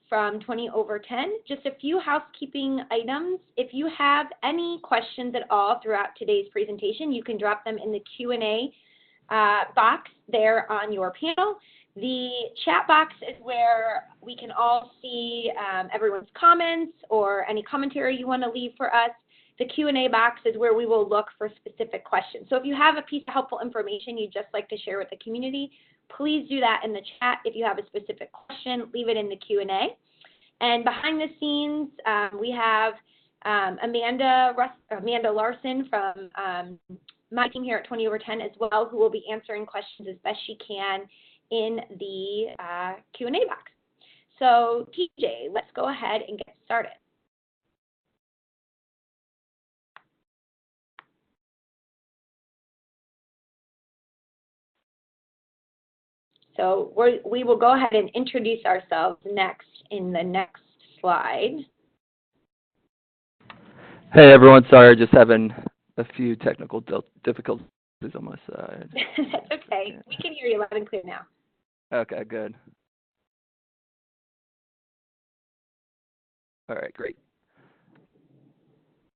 from 20 over 10. Just a few housekeeping items. If you have any questions at all throughout today's presentation, you can drop them in the Q&A box there on your panel. The chat box is where we can all see everyone's comments or any commentary you want to leave for us. The Q&A box is where we will look for specific questions. So if you have a piece of helpful information you'd just like to share with the community, please do that in the chat. If you have a specific question, leave it in the Q&A. And behind the scenes, we have Amanda Larson from my team here at 20 over 10 as well, who will be answering questions as best she can in the Q&A box. So TJ, let's go ahead and get started. So we will go ahead and introduce ourselves next in the next slide. Hey everyone, sorry, just having a few technical difficulties on my side. That's okay. We can hear you loud and clear now. Okay, good. All right, great.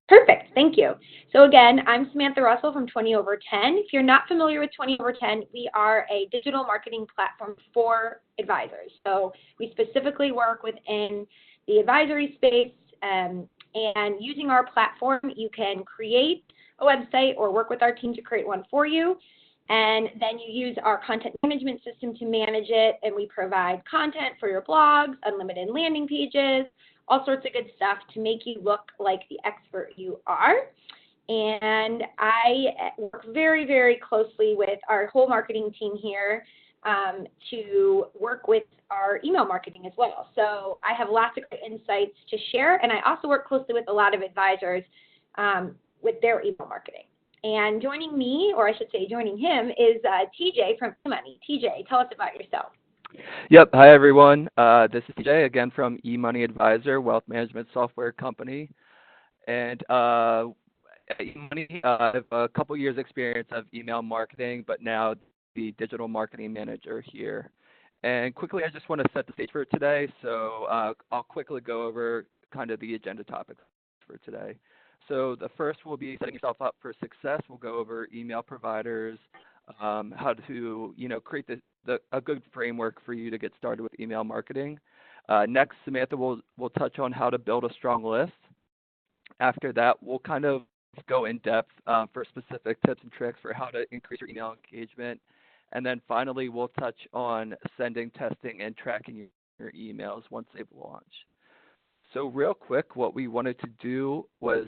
Perfect, thank you. So again, I'm Samantha Russell from 20 over 10. If you're not familiar with 20 over 10, we are a digital marketing platform for advisors. So we specifically work within the advisory space, and using our platform, you can create a website or work with our team to create one for you. And then you use our content management system to manage it, and we provide content for your blogs, unlimited landing pages, all sorts of good stuff to make you look like the expert you are. And I work very, very closely with our whole marketing team here to work with our email marketing as well. So I have lots of great insights to share, and I also work closely with a lot of advisors with their email marketing. And joining me, or I should say joining him, is TJ from eMoney. TJ, tell us about yourself. Yep. Hi, everyone. This is TJ, again, from eMoney Advisor, wealth management software company. And at eMoney, I have a couple years experience of email marketing, but now the digital marketing manager here. And quickly, I just want to set the stage for today. So I'll quickly go over kind of the agenda topics for today. So the first will be setting yourself up for success. We'll go over email providers, how to create a good framework for you to get started with email marketing. Next, Samantha will touch on how to build a strong list. After that, we'll kind of go in depth for specific tips and tricks for how to increase your email engagement. And then finally, we'll touch on sending, testing, and tracking your emails once they've launched. So real quick, what we wanted to do was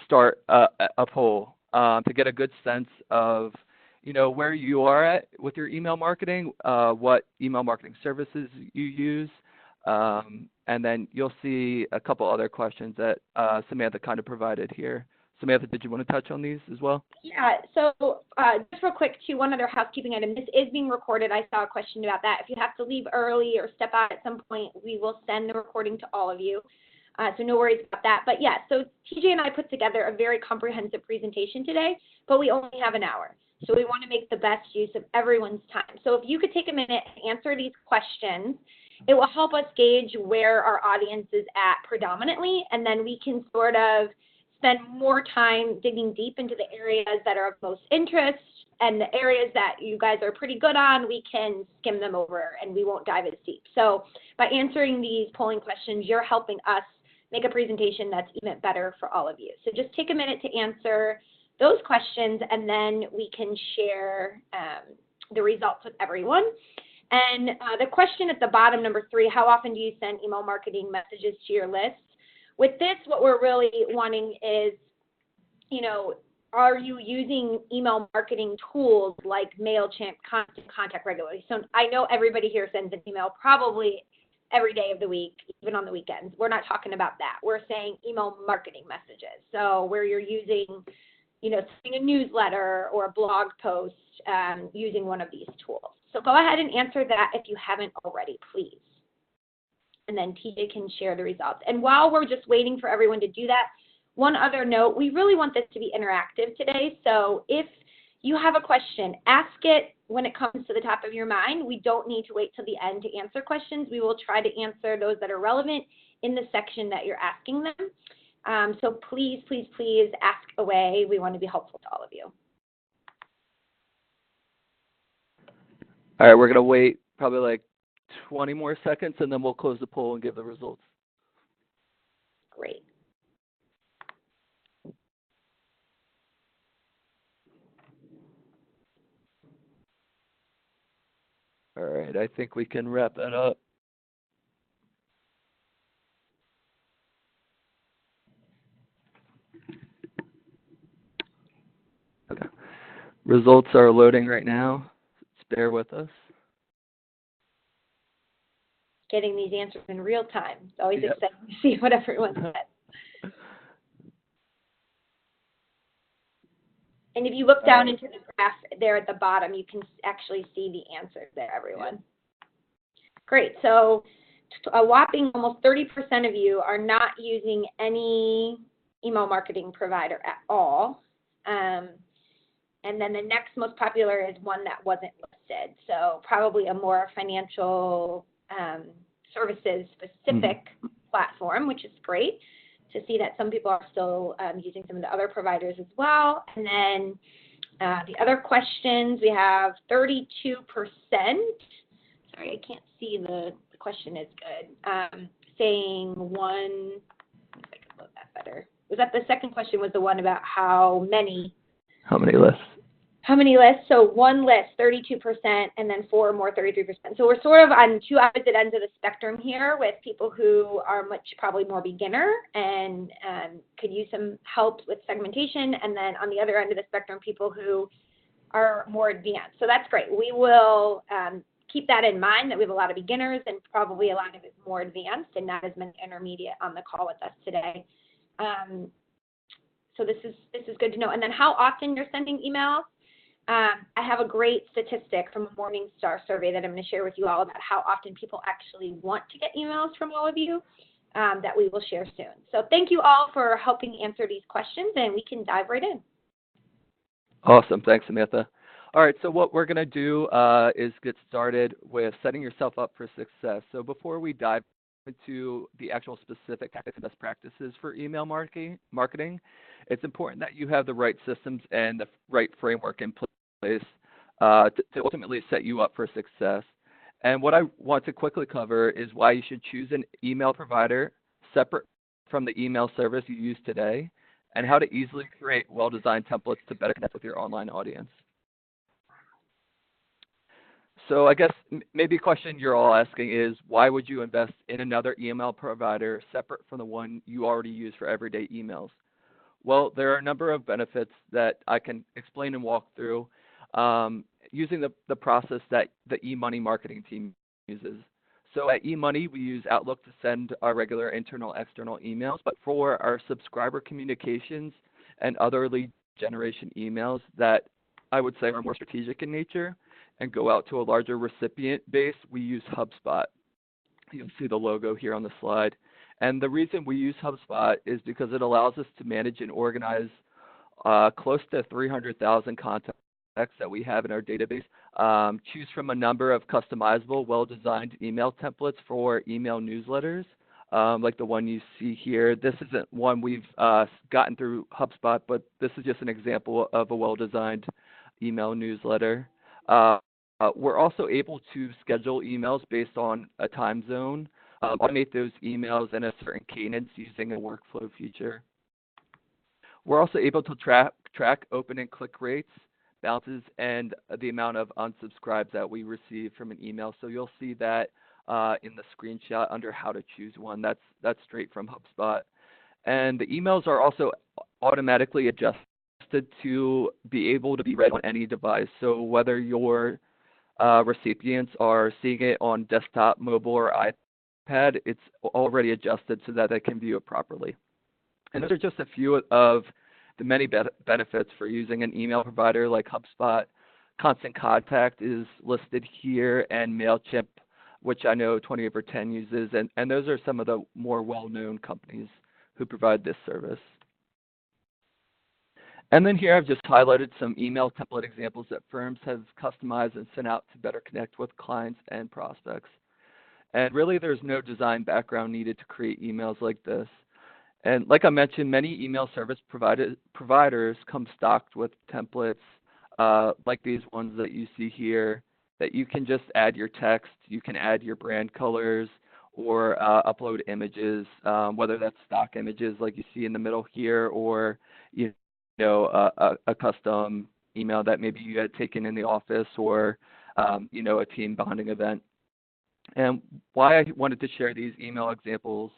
start a poll to get a good sense of where you are at with your email marketing, what email marketing services you use, and then you'll see a couple other questions that Samantha kind of provided here. Samantha, did you want to touch on these as well? Yeah, so just real quick, too, one other housekeeping item. This is being recorded. I saw a question about that. If you have to leave early or step out at some point, we will send the recording to all of you. So no worries about that. But yeah, so TJ and I put together a very comprehensive presentation today, but we only have an hour. So we want to make the best use of everyone's time. So if you could take a minute and answer these questions, it will help us gauge where our audience is at predominantly, and then we can sort of spend more time digging deep into the areas that are of most interest, and the areas that you guys are pretty good on, we can skim them over and we won't dive as deep. So by answering these polling questions, you're helping us make a presentation that's even better for all of you. So just take a minute to answer those questions, and then we can share the results with everyone. And the question at the bottom, number 3, how often do you send email marketing messages to your list? With this, what we're really wanting is, are you using email marketing tools like MailChimp, Constant Contact regularly? So I know everybody here sends an email probably every day of the week, even on the weekends. We're not talking about that. We're saying email marketing messages. So where you're using, sending a newsletter or a blog post using one of these tools. So go ahead and answer that if you haven't already, please. And then TJ can share the results. And while we're just waiting for everyone to do that, one other note, we really want this to be interactive today. So if you have a question, ask it when it comes to the top of your mind. We don't need to wait till the end to answer questions. We will try to answer those that are relevant in the section that you're asking them. So please, please, please ask away. We want to be helpful to all of you. All right, we're going to wait probably like 20 more seconds, and then we'll close the poll and give the results. Great. All right, I think we can wrap that up. Okay. Results are loading right now. Just bear with us. Getting these answers in real time. It's always Yep. exciting to see what everyone said. And if you look down into the graph there at the bottom, you can actually see the answers there, everyone. Great. So a whopping almost 30% of you are not using any email marketing provider at all. And then the next most popular is one that wasn't listed. So probably a more financial services specific platform, which is great to see that some people are still using some of the other providers as well. And then the other questions, we have 32%. Sorry, I can't see the question is good. Saying one, if I can load that better. Was that the second question was the one about how many? How many lists? How many lists? So one list, 32%, and then four more, 33%. So we're sort of on two opposite ends of the spectrum here with people who are much probably more beginner and could use some help with segmentation, and then on the other end of the spectrum, people who are more advanced. So that's great. We will keep that in mind, that we have a lot of beginners and probably a lot of it more advanced and not as many intermediate on the call with us today. So this is good to know. And then how often you're sending emails. I have a great statistic from a Morningstar survey that I'm going to share with you all about how often people actually want to get emails from all of you that we will share soon. So thank you all for helping answer these questions, and we can dive right in. Awesome. Thanks, Samantha. All right, so what we're going to do is get started with setting yourself up for success. So before we dive into the actual specific tactics and best practices for email marketing, it's important that you have the right systems and the right framework in place to ultimately set you up for success. And what I want to quickly cover is why you should choose an email provider separate from the email service you use today, and how to easily create well-designed templates to better connect with your online audience. So I guess maybe a question you're all asking is, why would you invest in another email provider separate from the one you already use for everyday emails? Well, there are a number of benefits that I can explain and walk through using the process that the eMoney marketing team uses. So at eMoney, we use Outlook to send our regular internal, external emails, but for our subscriber communications and other lead generation emails that I would say are more strategic in nature and go out to a larger recipient base, we use HubSpot. You'll see the logo here on the slide. And the reason we use HubSpot is because it allows us to manage and organize close to 300,000 contacts that we have in our database. Choose from a number of customizable, well-designed email templates for email newsletters, like the one you see here. This isn't one we've gotten through HubSpot, but this is just an example of a well-designed email newsletter. We're also able to schedule emails based on a time zone, automate those emails in a certain cadence using a workflow feature. We're also able to track open and click rates, bounces, and the amount of unsubscribes that we receive from an email. So you'll see that in the screenshot under how to choose one. That's straight from HubSpot. And the emails are also automatically adjusted to be able to be read on any device. So whether your recipients are seeing it on desktop, mobile, or iPad, it's already adjusted so that they can view it properly. And those are just a few of the many benefits for using an email provider like HubSpot. Constant Contact is listed here, and MailChimp, which I know 28/10 uses, and those are some of the more well-known companies who provide this service. And then here I've just highlighted some email template examples that firms have customized and sent out to better connect with clients and prospects. And really, there's no design background needed to create emails like this. And like I mentioned, many email service providers come stocked with templates like these ones that you see here that you can just add your text, you can add your brand colors, or upload images, whether that's stock images like you see in the middle here, or you a custom email that maybe you had taken in the office, or a team bonding event. And why I wanted to share these email examples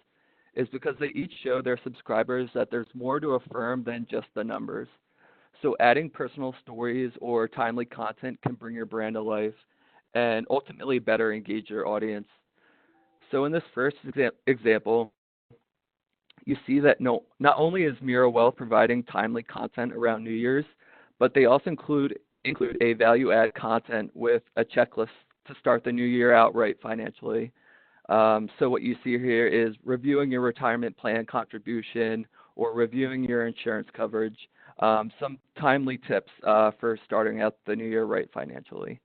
is because they each show their subscribers that there's more to a firm than just the numbers. So adding personal stories or timely content can bring your brand to life and ultimately better engage your audience. So in this first example, you see that not only is Mira Wealth providing timely content around New Year's, but they also include a value-add content with a checklist to start the new year out right financially. So what you see here is reviewing your retirement plan contribution or reviewing your insurance coverage, some timely tips for starting out the new year right financially.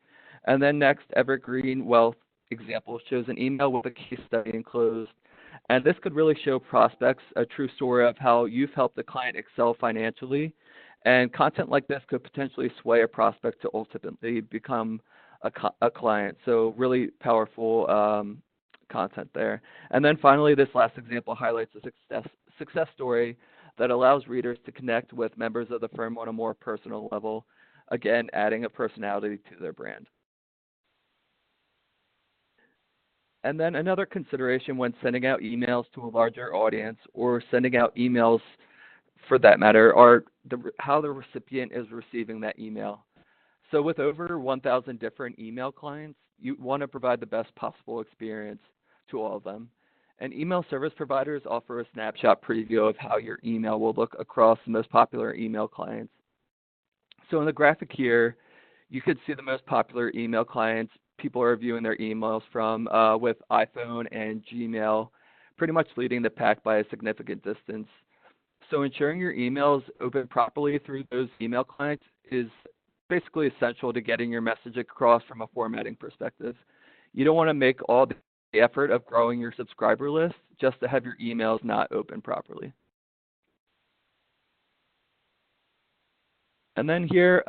And then next, Evergreen Wealth example shows an email with a case study enclosed. And this could really show prospects a true story of how you've helped the client excel financially. And content like this could potentially sway a prospect to ultimately become a client. So really powerful content there. And then finally, this last example highlights a success story that allows readers to connect with members of the firm on a more personal level, again, adding a personality to their brand. And then another consideration when sending out emails to a larger audience or sending out emails for that matter are how the recipient is receiving that email. So with over 1,000 different email clients, you want to provide the best possible experience to all of them. And email service providers offer a snapshot preview of how your email will look across the most popular email clients. So in the graphic here, you could see the most popular email clients people are viewing their emails from with iPhone and Gmail pretty much leading the pack by a significant distance. So ensuring your emails open properly through those email clients is basically essential to getting your message across from a formatting perspective. You don't want to make all the effort of growing your subscriber list just to have your emails not open properly. And then here,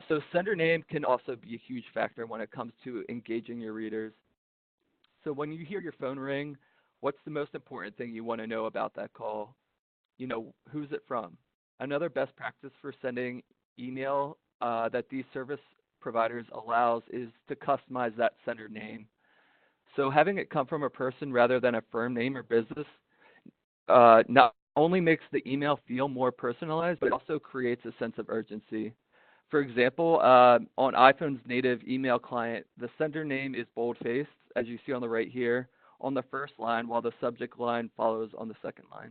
so sender name can also be a huge factor when it comes to engaging your readers. So when you hear your phone ring, what's the most important thing you want to know about that call? Who's it from? Another best practice for sending email that these service providers allows is to customize that sender name. So having it come from a person rather than a firm name or business not only makes the email feel more personalized, but it also creates a sense of urgency. For example, on iPhone's native email client, the sender name is bold-faced, as you see on the right here, on the first line, while the subject line follows on the second line.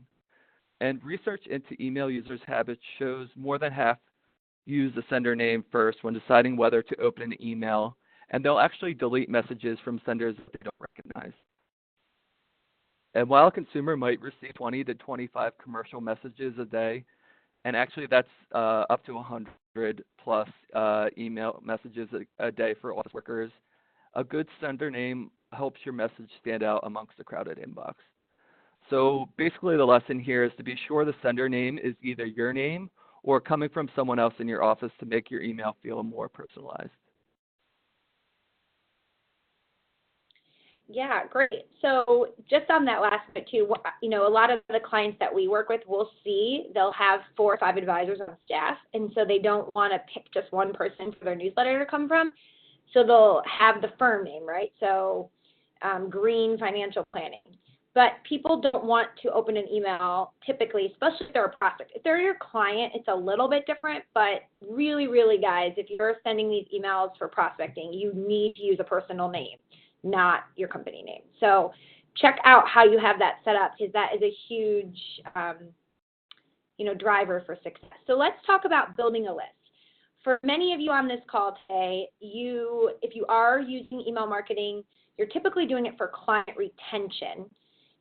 And research into email users' habits shows more than half use the sender name first when deciding whether to open an email, and they'll actually delete messages from senders that they don't recognize. And while a consumer might receive 20 to 25 commercial messages a day, and actually that's up to 100 plus email messages a day for office workers, a good sender name helps your message stand out amongst a crowded inbox. So basically the lesson here is to be sure the sender name is either your name or coming from someone else in your office to make your email feel more personalized. Yeah, great. So just on that last bit too, a lot of the clients that we work with will see they'll have 4 or 5 advisors on staff, and so they don't want to pick just one person for their newsletter to come from. So they'll have the firm name, right? So Green Financial Planning. But people don't want to open an email typically, especially if they're a prospect. If they're your client, it's a little bit different, but really, really, guys, if you're sending these emails for prospecting, you need to use a personal name, not your company name. So check out how you have that set up, because that is a huge, driver for success. So let's talk about building a list. For many of you on this call today, if you are using email marketing, you're typically doing it for client retention,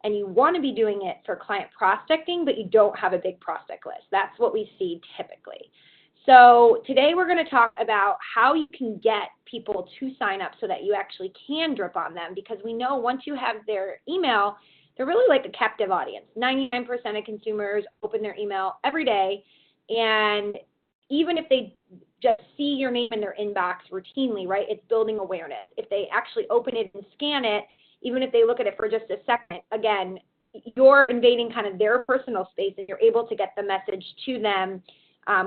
and you want to be doing it for client prospecting, but you don't have a big prospect list. That's what we see typically. So today we're going to talk about how you can get people to sign up so that you actually can drip on them, because we know once you have their email, they're really like a captive audience. 99% of consumers open their email every day, and even if they just see your name in their inbox routinely, right, it's building awareness. If they actually open it and scan it, even if they look at it for just a second, again, you're invading kind of their personal space, and you're able to get the message to them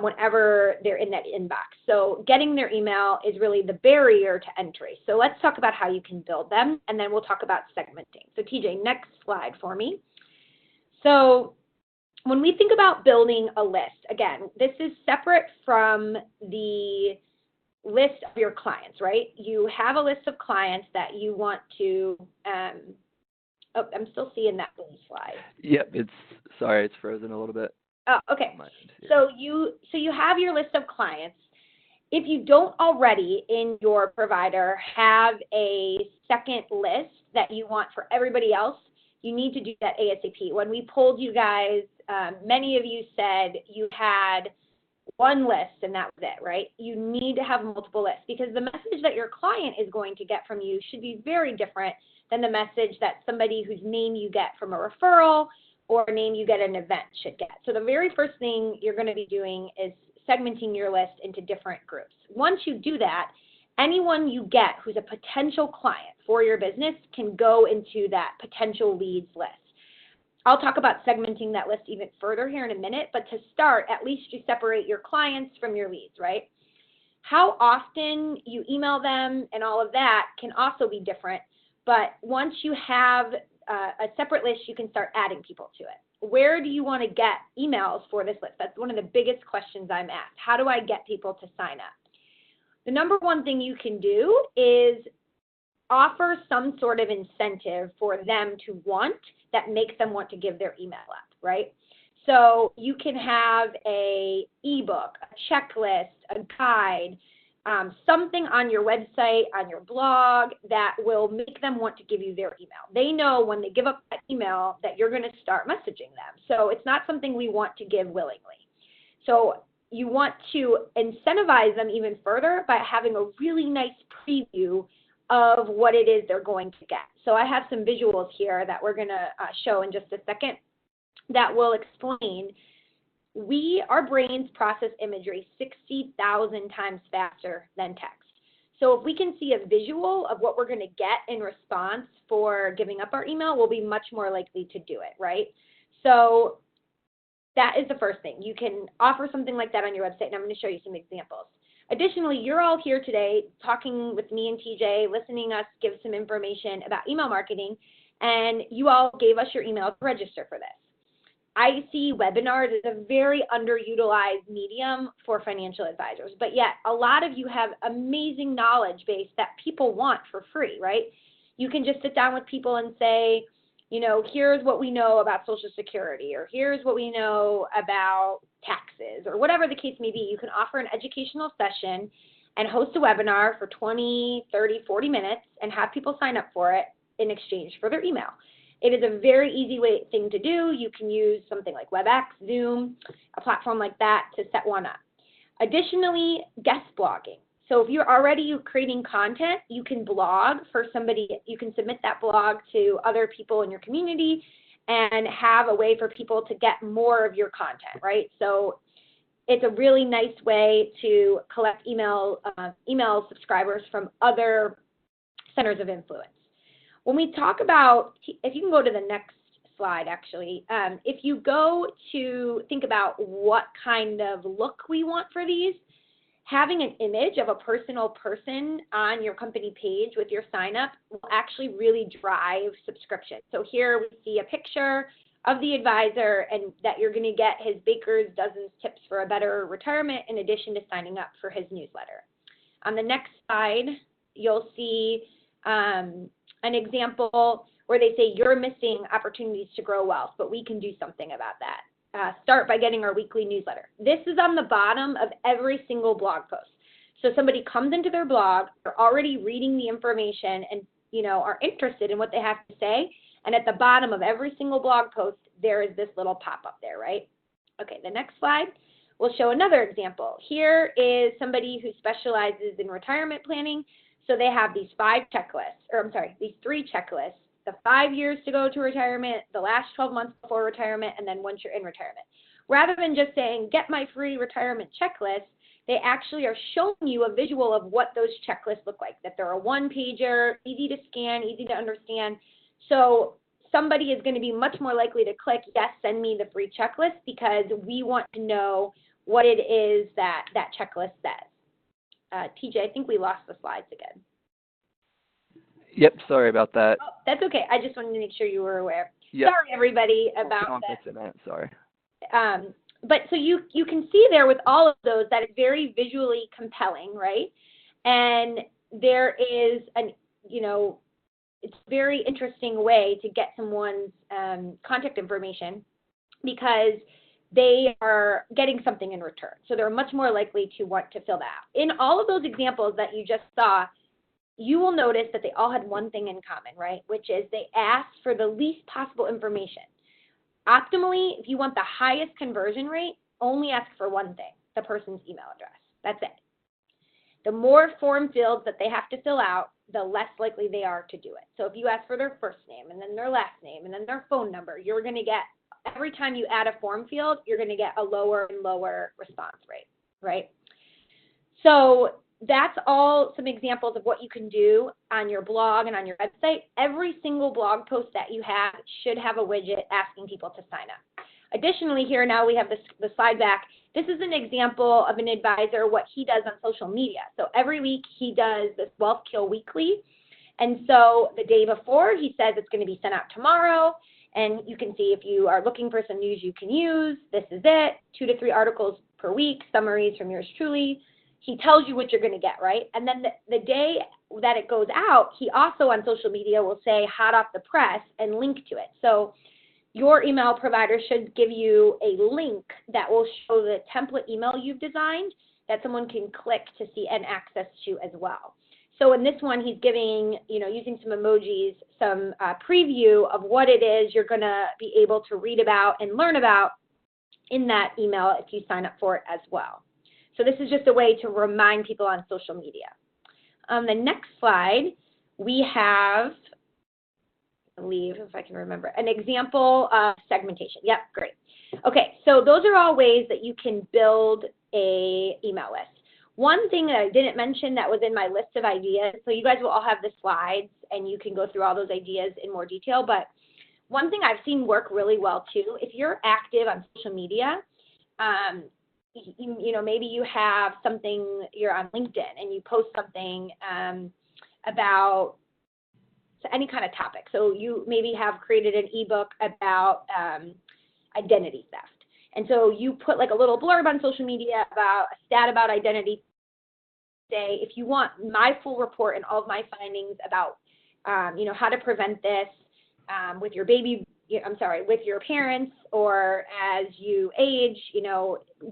whenever they're in that inbox. So getting their email is really the barrier to entry. So let's talk about how you can build them, and then we'll talk about segmenting. So TJ, next slide for me. So when we think about building a list, again, this is separate from the list of your clients, right? You have a list of clients that you want to, oh, I'm still seeing that blue slide. Yep, sorry, it's frozen a little bit. Oh, okay. So you have your list of clients. If you don't already in your provider have a second list that you want for everybody else, you need to do that ASAP. When we polled you guys, many of you said you had one list and that was it, right? You need to have multiple lists, because the message that your client is going to get from you should be very different than the message that somebody whose name you get from a referral or a name you get at an event should get. So the very first thing you're going to be doing is segmenting your list into different groups. Once you do that, anyone you get who's a potential client for your business can go into that potential leads list. I'll talk about segmenting that list even further here in a minute, but to start, at least you separate your clients from your leads, right? How often you email them and all of that can also be different, but once you have a separate list, you can start adding people to it. Where do you want to get emails for this list? That's one of the biggest questions I'm asked. How do I get people to sign up? The number one thing you can do is offer some sort of incentive for them to want that makes them want to give their email up, right? So you can have a ebook, a checklist, a guide, something on your website, on your blog that will make them want to give you their email. They know when they give up that email that you're going to start messaging them. So it's not something we want to give willingly. So you want to incentivize them even further by having a really nice preview of what it is they're going to get. So I have some visuals here that we're going to show in just a second that will explain. Our brains process imagery 60,000 times faster than text. So if we can see a visual of what we're going to get in response for giving up our email, we'll be much more likely to do it, right? So that is the first thing. You can offer something like that on your website, and I'm going to show you some examples. Additionally, you're all here today talking with me and TJ, listening us give some information about email marketing, and you all gave us your email to register for this. I see webinars as a very underutilized medium for financial advisors, but yet a lot of you have amazing knowledge base that people want for free, right? You can just sit down with people and say, you know, here's what we know about Social Security, or here's what we know about taxes, or whatever the case may be. You can offer an educational session and host a webinar for 20, 30, 40 minutes and have people sign up for it in exchange for their email. It is a very easy thing to do. You can use something like WebEx, Zoom, a platform like that to set one up. Additionally, guest blogging. So if you're already creating content, you can blog for somebody. You can submit that blog to other people in your community and have a way for people to get more of your content, right? So it's a really nice way to collect email subscribers from other centers of influence. When we talk about, if you can go to the next slide, actually, if you go to think about what kind of look we want for these, having an image of a personal person on your company page with your sign up will actually really drive subscription. So here we see a picture of the advisor and that you're going to get his Baker's Dozens Tips for a Better Retirement in addition to signing up for his newsletter. On the next slide, you'll see an example where they say you're missing opportunities to grow wealth, but we can do something about that. Start by getting our weekly newsletter. This is on the bottom of every single blog post. So somebody comes into their blog, they're already reading the information and are interested in what they have to say. And at the bottom of every single blog post, there is this little pop-up there, right? Okay, the next slide. we'll show another example. Here is somebody who specializes in retirement planning. So they have these these 3 checklists, the 5 years to go to retirement, the last 12 months before retirement, and then once you're in retirement. Rather than just saying, get my free retirement checklist, they actually are showing you a visual of what those checklists look like, that they're a one-pager, easy to scan, easy to understand. So somebody is going to be much more likely to click, yes, send me the free checklist, because we want to know what it is that that checklist says. TJ, I think we lost the slides again. Yep, sorry about that. Oh, that's okay. I just wanted to make sure you were aware. Yep. Sorry, everybody, about that. Sorry. But so you can see there with all of those that it's very visually compelling, right? And there is it's a very interesting way to get someone's contact information, because they are getting something in return. So they're much more likely to want to fill that out. In all of those examples that you just saw, you will notice that they all had one thing in common, right? Which is they asked for the least possible information. Optimally, if you want the highest conversion rate, only ask for one thing, the person's email address. That's it. The more form fields that they have to fill out, the less likely they are to do it. So if you ask for their first name and then their last name and then their phone number, you're going to get, every time you add a form field, you're going to get a lower and lower response rate, right? So that's all some examples of what you can do on your blog and on your website. Every single blog post that you have should have a widget asking people to sign up. Additionally, here now we have the slide back. This is an example of an advisor, what he does on social media. So every week he does this Wealth Kill Weekly. And so the day before, he says it's going to be sent out tomorrow. And you can see if you are looking for some news you can use, this is it, 2 to 3 articles per week, summaries from yours truly. He tells you what you're going to get, right? And then the day that it goes out, he also on social media will say hot off the press and link to it. So your email provider should give you a link that will show the template email you've designed that someone can click to see and access to as well. So in this one, he's giving, using some emojis, some preview of what it is you're going to be able to read about and learn about in that email if you sign up for it as well. So this is just a way to remind people on social media. On the next slide, we have, I believe, if I can remember, an example of segmentation. Yep, great. Okay, so those are all ways that you can build a email list. One thing that I didn't mention that was in my list of ideas, so you guys will all have the slides and you can go through all those ideas in more detail, but one thing I've seen work really well too, if you're active on social media, maybe you have something, you're on LinkedIn and you post something about any kind of topic. So you maybe have created an ebook about identity theft. And so you put like a little blurb on social media about a stat about identity. Say, if you want my full report and all of my findings about, how to prevent this with your with your parents or as you age,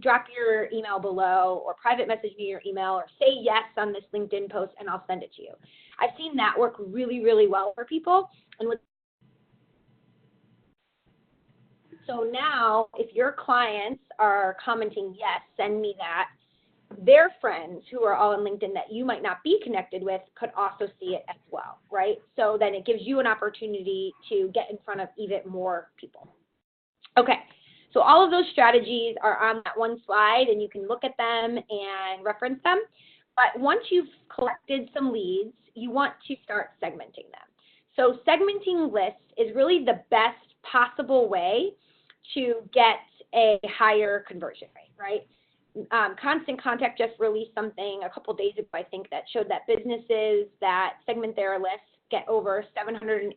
drop your email below or private message me your email or say yes on this LinkedIn post and I'll send it to you. I've seen that work really, really well for people. And so now if your clients are commenting, yes, send me that, their friends who are all on LinkedIn that you might not be connected with could also see it as well, right? So then it gives you an opportunity to get in front of even more people. Okay, so all of those strategies are on that one slide and you can look at them and reference them. But once you've collected some leads, you want to start segmenting them. So segmenting lists is really the best possible way to get a higher conversion rate, right? Constant Contact just released something a couple days ago, I think, that showed that businesses that segment their lists get over 780%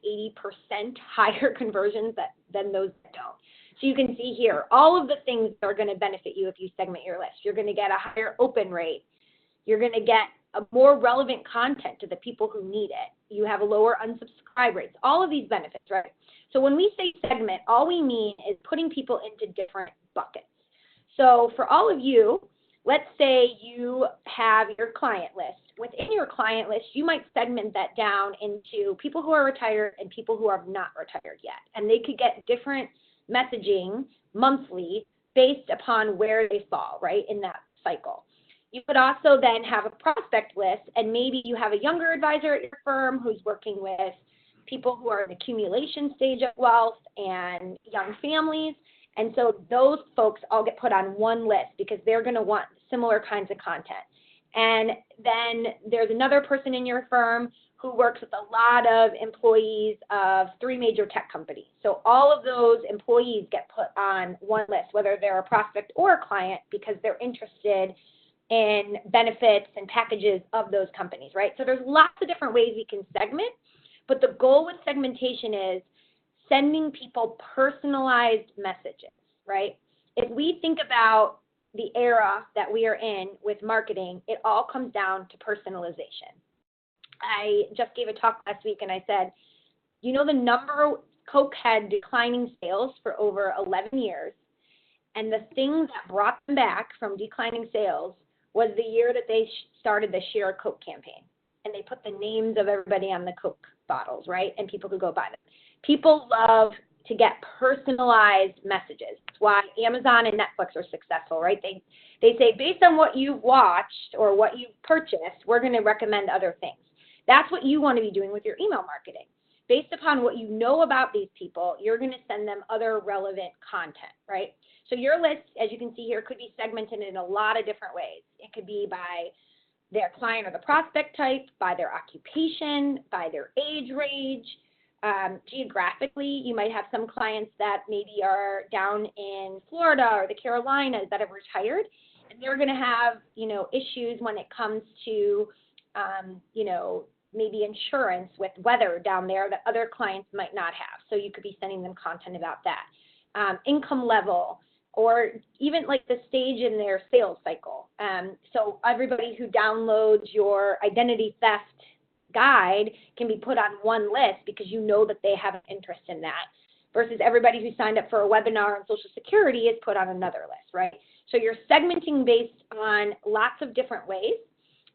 higher conversions than those that don't. So you can see here, all of the things that are going to benefit you if you segment your list. You're going to get a higher open rate. You're going to get a more relevant content to the people who need it. You have a lower unsubscribe rates, all of these benefits, right? So when we say segment, all we mean is putting people into different buckets. So for all of you, let's say you have your client list. Within your client list, you might segment that down into people who are retired and people who are not retired yet. And they could get different messaging monthly based upon where they fall, right, in that cycle. You could also then have a prospect list, and maybe you have a younger advisor at your firm who's working with people who are in the accumulation stage of wealth and young families. And so those folks all get put on one list because they're going to want similar kinds of content. And then there's another person in your firm who works with a lot of employees of 3 major tech companies. So all of those employees get put on one list, whether they're a prospect or a client, because they're interested in benefits and packages of those companies, right? So there's lots of different ways we can segment, but the goal with segmentation is sending people personalized messages, right? If we think about the era that we are in with marketing, it all comes down to personalization. I just gave a talk last week and I said, you know, Coke had declining sales for over 11 years. And the thing that brought them back from declining sales was the year that they started the Share a Coke campaign. And they put the names of everybody on the Coke bottles, right? And people could go buy them. People love to get personalized messages. That's why Amazon and Netflix are successful, right? They say, based on what you've watched or what you've purchased, we're going to recommend other things. That's what you want to be doing with your email marketing. Based upon what you know about these people, you're going to send them other relevant content, right? So your list, as you can see here, could be segmented in a lot of different ways. It could be by their client or the prospect type, by their occupation, by their age range. Geographically, you might have some clients that maybe are down in Florida or the Carolinas that have retired, and they're going to have, issues when it comes to, maybe insurance with weather down there that other clients might not have. So you could be sending them content about that. Income level, or even like the stage in their sales cycle. So everybody who downloads your identity theft guide can be put on one list because you know that they have an interest in that, versus everybody who signed up for a webinar on Social Security is put on another list, right? So you're segmenting based on lots of different ways.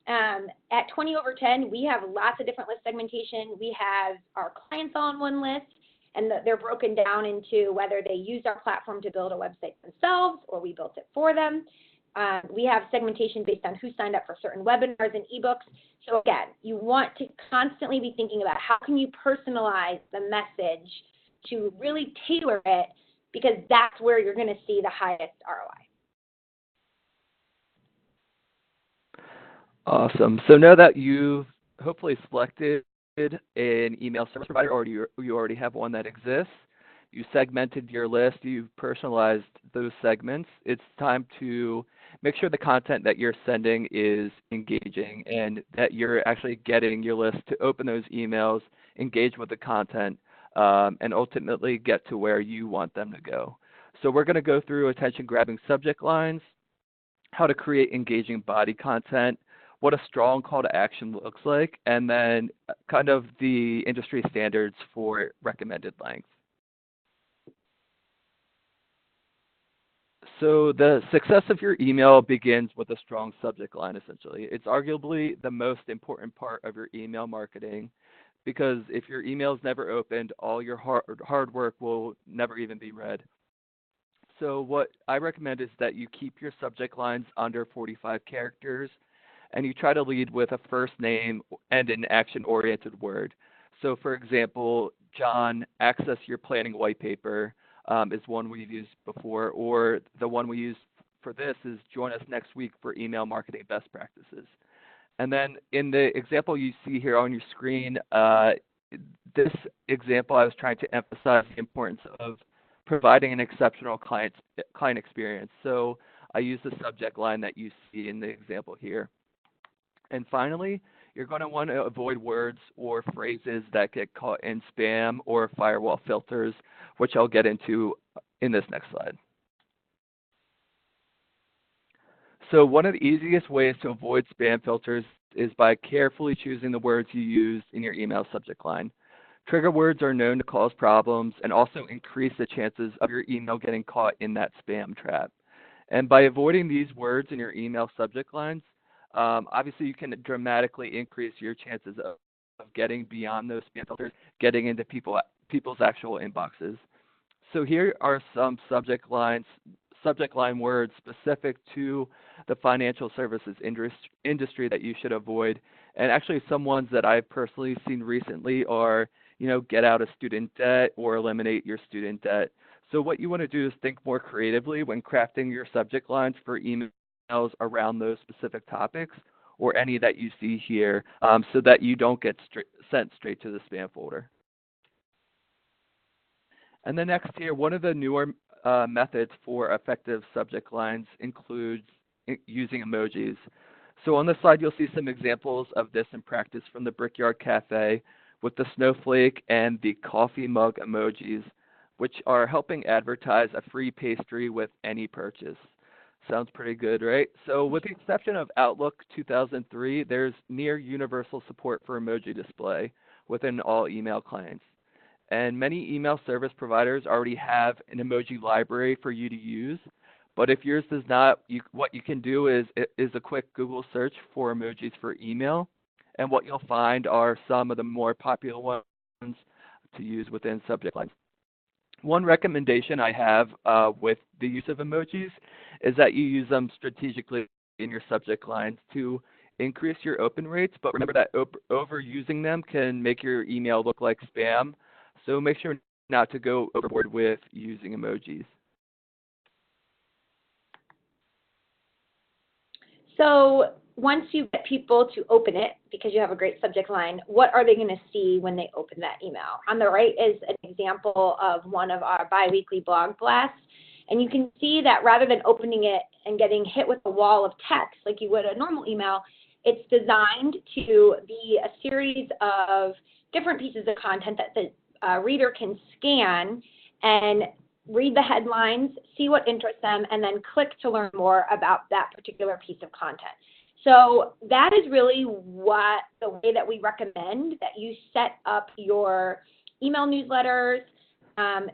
At 20 over 10, we have lots of different list segmentation. We have our clients all on one list, and they're broken down into whether they used our platform to build a website themselves or we built it for them. We have segmentation based on who signed up for certain webinars and ebooks. So again, you want to constantly be thinking about how can you personalize the message to really tailor it, because that's where you're going to see the highest ROI. Awesome. So now that you've hopefully selected an email service provider, or you already have one that exists, you segmented your list, you've personalized those segments, it's time to make sure the content that you're sending is engaging and that you're actually getting your list to open those emails, engage with the content, and ultimately get to where you want them to go. So we're going to go through attention-grabbing subject lines, how to create engaging body content, what a strong call to action looks like, and then kind of the industry standards for recommended length. So the success of your email begins with a strong subject line, essentially. It's arguably the most important part of your email marketing, because if your email is never opened, all your hard work will never even be read. So what I recommend is that you keep your subject lines under 45 characters, and you try to lead with a first name and an action-oriented word. So for example, John, access your planning white paper is one we've used before, or the one we use for this is join us next week for email marketing best practices. And then in the example you see here on your screen, this example I was trying to emphasize the importance of providing an exceptional client experience. So I use the subject line that you see in the example here. And finally, you're going to want to avoid words or phrases that get caught in spam or firewall filters, which I'll get into in this next slide. So one of the easiest ways to avoid spam filters is by carefully choosing the words you use in your email subject line. Trigger words are known to cause problems and also increase the chances of your email getting caught in that spam trap. And by avoiding these words in your email subject lines, obviously you can dramatically increase your chances of getting beyond those spam filters, getting into people's actual inboxes. So here are some subject lines subject line words specific to the financial services industry that you should avoid. And actually some ones that I've personally seen recently are, get out of student debt or eliminate your student debt. So what you want to do is think more creatively when crafting your subject lines for emails around those specific topics or any that you see here, so that you don't get sent straight to the spam folder. And then next here, one of the newer methods for effective subject lines includes using emojis. So on this slide, you'll see some examples of this in practice from the Brickyard Cafe with the snowflake and the coffee mug emojis, which are helping advertise a free pastry with any purchase. Sounds pretty good, right? So with the exception of Outlook 2003, there's near universal support for emoji display within all email clients. And many email service providers already have an emoji library for you to use. But if yours does not, what you can do is a quick Google search for emojis for email. And what you'll find are some of the more popular ones to use within subject lines. One recommendation I have with the use of emojis is that you use them strategically in your subject lines to increase your open rates. But remember that overusing them can make your email look like spam. So make sure not to go overboard with using emojis. So once you get people to open it, because you have a great subject line, what are they going to see when they open that email? On the right is an example of one of our biweekly blog blasts. And you can see that rather than opening it and getting hit with a wall of text like you would a normal email, it's designed to be a series of different pieces of content that the reader can scan and read the headlines, see what interests them, and then click to learn more about that particular piece of content. So that is really the way that we recommend that you set up your email newsletters,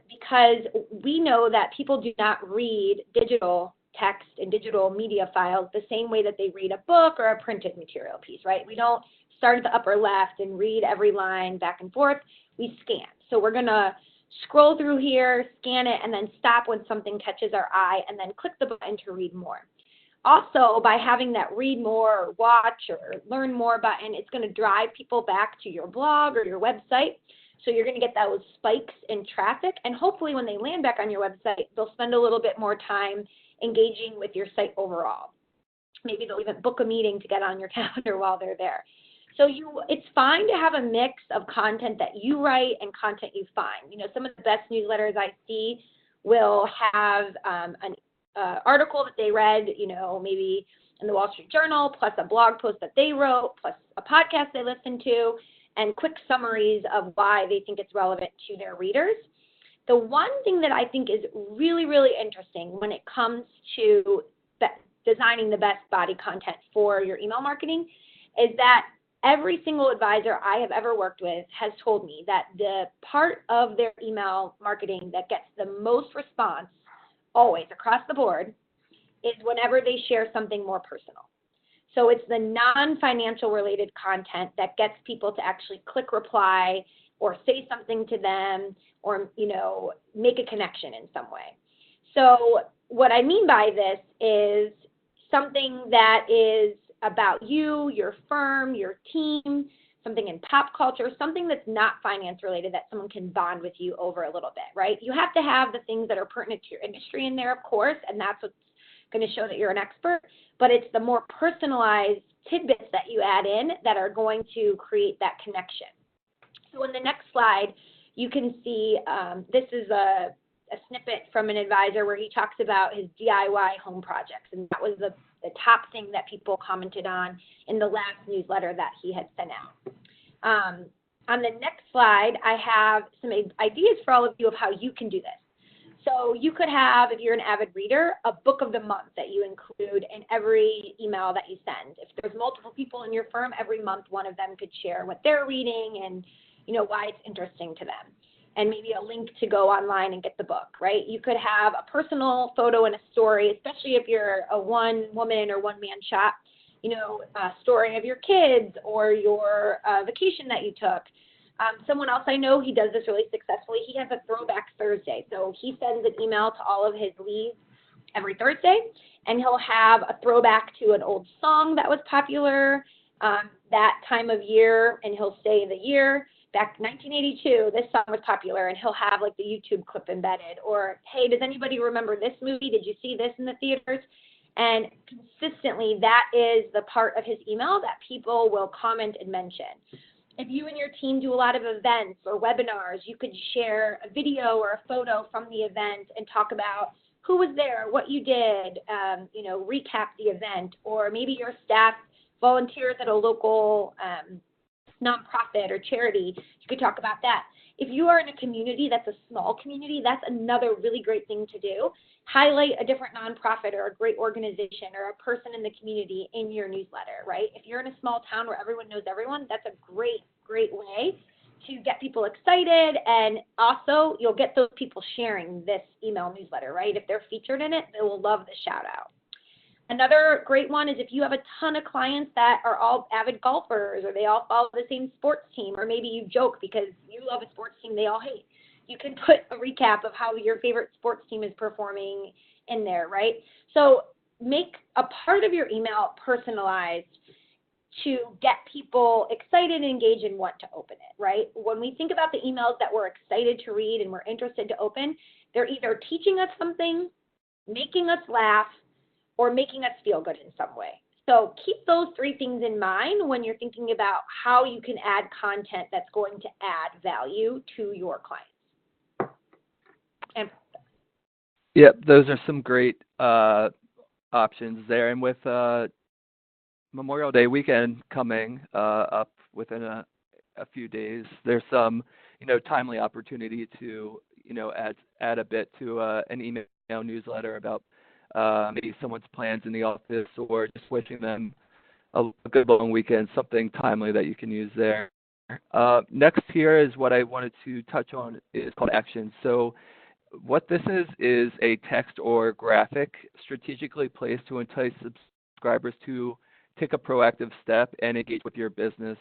because we know that people do not read digital text and digital media files the same way that they read a book or a printed material piece, right? We don't start at the upper left and read every line back and forth. We scan. So we're going to scroll through here, scan it, and then stop when something catches our eye, and then click the button to read more. Also, by having that read more or watch or learn more button, it's going to drive people back to your blog or your website. So you're going to get those spikes in traffic, and hopefully when they land back on your website, they'll spend a little bit more time engaging with your site overall. Maybe they'll even book a meeting to get on your calendar while they're there. So it's fine to have a mix of content that you write and content you find. Some of the best newsletters I see will have an article that they read, maybe in the Wall Street Journal, plus a blog post that they wrote, plus a podcast they listened to, and quick summaries of why they think it's relevant to their readers. The one thing that I think is really, really interesting when it comes to designing the best body content for your email marketing is that every single advisor I have ever worked with has told me that the part of their email marketing that gets the most response, always across the board, is whenever they share something more personal. So it's the non-financial related content that gets people to actually click reply or say something to them or, make a connection in some way. So what I mean by this is something that is about you, your firm, your team, something in pop culture, something that's not finance related that someone can bond with you over a little bit, right? You have to have the things that are pertinent to your industry in there, of course, and that's what's going to show that you're an expert, but it's the more personalized tidbits that you add in that are going to create that connection. So in the next slide, you can see this is a snippet from an advisor where he talks about his DIY home projects, and that was the top thing that people commented on in the last newsletter that he had sent out. On the next slide, I have some ideas for all of you of how you can do this. So you could have, if you're an avid reader, a book of the month that you include in every email that you send. If there's multiple people in your firm, every month one of them could share what they're reading and why it's interesting to them, and maybe a link to go online and get the book, right? You could have a personal photo and a story, especially if you're a one-woman or one-man shop, a story of your kids or your vacation that you took. Someone else I know, he does this really successfully. He has a Throwback Thursday. So he sends an email to all of his leads every Thursday, and he'll have a throwback to an old song that was popular that time of year, and he'll say the year. Back in 1982, this song was popular, and he'll have like the YouTube clip embedded. Or, hey, does anybody remember this movie? Did you see this in the theaters? And consistently, that is the part of his email that people will comment and mention. If you and your team do a lot of events or webinars, you could share a video or a photo from the event and talk about who was there, what you did, recap the event, or maybe your staff volunteers at a local nonprofit or charity. You could talk about that. If you are in a community that's a small community, that's another really great thing to do. Highlight a different nonprofit or a great organization or a person in the community in your newsletter, right? If you're in a small town where everyone knows everyone, that's a great way to get people excited, and also you'll get those people sharing this email newsletter, right? If they're featured in it, they will love the shout out. Another great one is if you have a ton of clients that are all avid golfers, or they all follow the same sports team, or maybe you joke because you love a sports team they all hate. You can put a recap of how your favorite sports team is performing in there, right? So make a part of your email personalized to get people excited and engaged and want to open it, right? When we think about the emails that we're excited to read and we're interested to open, they're either teaching us something, making us laugh, or making us feel good in some way. So keep those three things in mind when you're thinking about how you can add content that's going to add value to your clients. And Yep, those are some great options there. And with Memorial Day weekend coming up within a few days, there's some, timely opportunity to, add a bit to an email newsletter about maybe someone's plans in the office, or just wishing them a good long weekend, something timely that you can use there. Next here is what I wanted to touch on is called actions. So what this is a text or graphic strategically placed to entice subscribers to take a proactive step and engage with your business.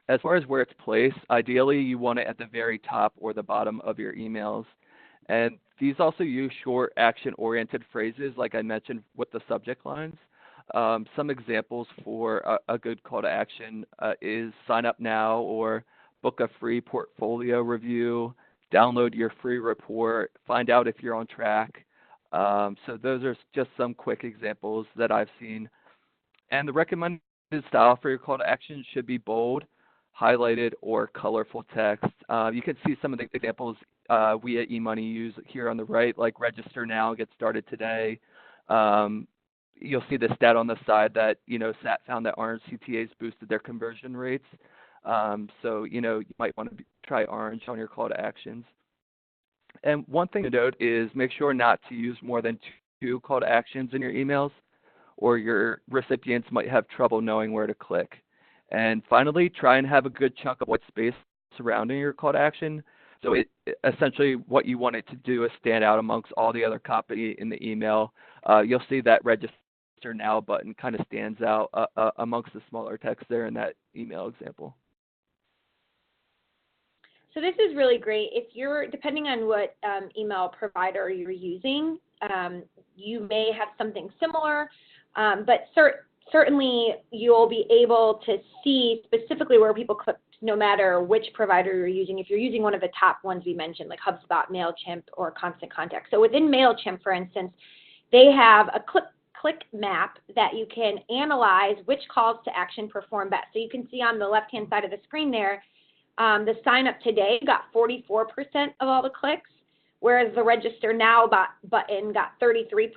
As far as where it's placed, ideally you want it at the very top or the bottom of your emails. And these also use short action-oriented phrases, like I mentioned with the subject lines. Some examples for a good call to action is sign up now, or book a free portfolio review, download your free report, find out if you're on track. So those are just some quick examples that I've seen. And the recommended style for your call to action should be bold, highlighted, or colorful text. You can see some of the examples we at eMoney use here on the right, like register now, get started today. You'll see the stat on the side that, SAT found that orange CTAs boosted their conversion rates. So, you might want to try orange on your call to actions. And one thing to note is make sure not to use more than 2 call to actions in your emails, or your recipients might have trouble knowing where to click. And finally, try and have a good chunk of white space surrounding your call to action. So essentially what you want it to do is stand out amongst all the other copy in the email. You'll see that register now button kind of stands out amongst the smaller text there in that email example. so this is really great. If you're, depending on what email provider you're using, you may have something similar, but certainly you'll be able to see specifically where people click, no matter which provider you're using. If you're using one of the top ones we mentioned, like HubSpot, MailChimp, or Constant Contact. So within MailChimp, for instance, they have a click map that you can analyze which calls to action perform best. So you can see on the left-hand side of the screen there, the sign up today got 44% of all the clicks, whereas the register now button got 33%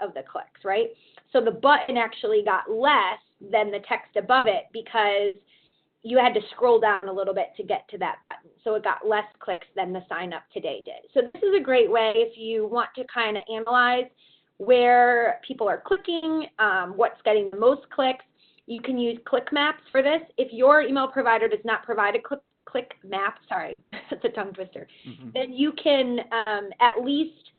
of the clicks, right? So the button actually got less than the text above it because you had to scroll down a little bit to get to that button. So it got less clicks than the sign up today did. So this is a great way if you want to kind of analyze where people are clicking, what's getting the most clicks. You can use click maps for this. If your email provider does not provide a click map, sorry, that's a tongue twister, then you can at least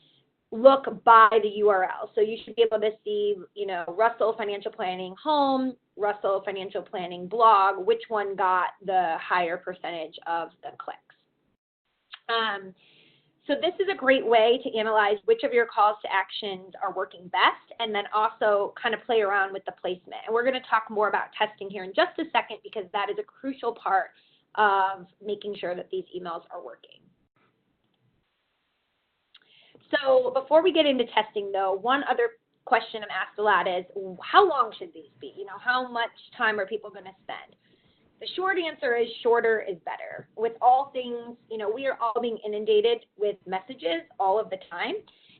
look by the URL. So you should be able to see, Russell Financial Planning Home, Russell Financial Planning Blog, which one got the higher percentage of the clicks. So this is a great way to analyze which of your calls to actions are working best, and then also kind of play around with the placement. And we're going to talk more about testing here in just a second, because that is a crucial part of making sure that these emails are working. So before we get into testing, though, one other question I'm asked a lot is, how long should these be? You know, how much time are people going to spend? The short answer is shorter is better. With all things, you know, we are all being inundated with messages all of the time.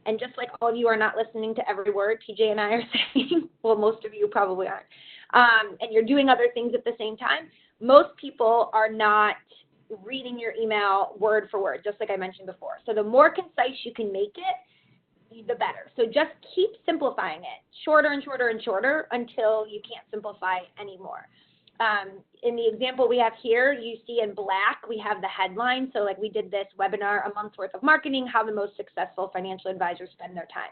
And just like all of you are not listening to every word TJ and I are saying, well, most of you probably aren't, and you're doing other things at the same time, most people are not reading your email word for word, just like I mentioned before. So the more concise you can make it, the better. So just keep simplifying it, shorter and shorter and shorter until you can't simplify anymore. In the example we have here, you see in black, we have the headline. So like we did this webinar, a month's worth of marketing, how the most successful financial advisors spend their time.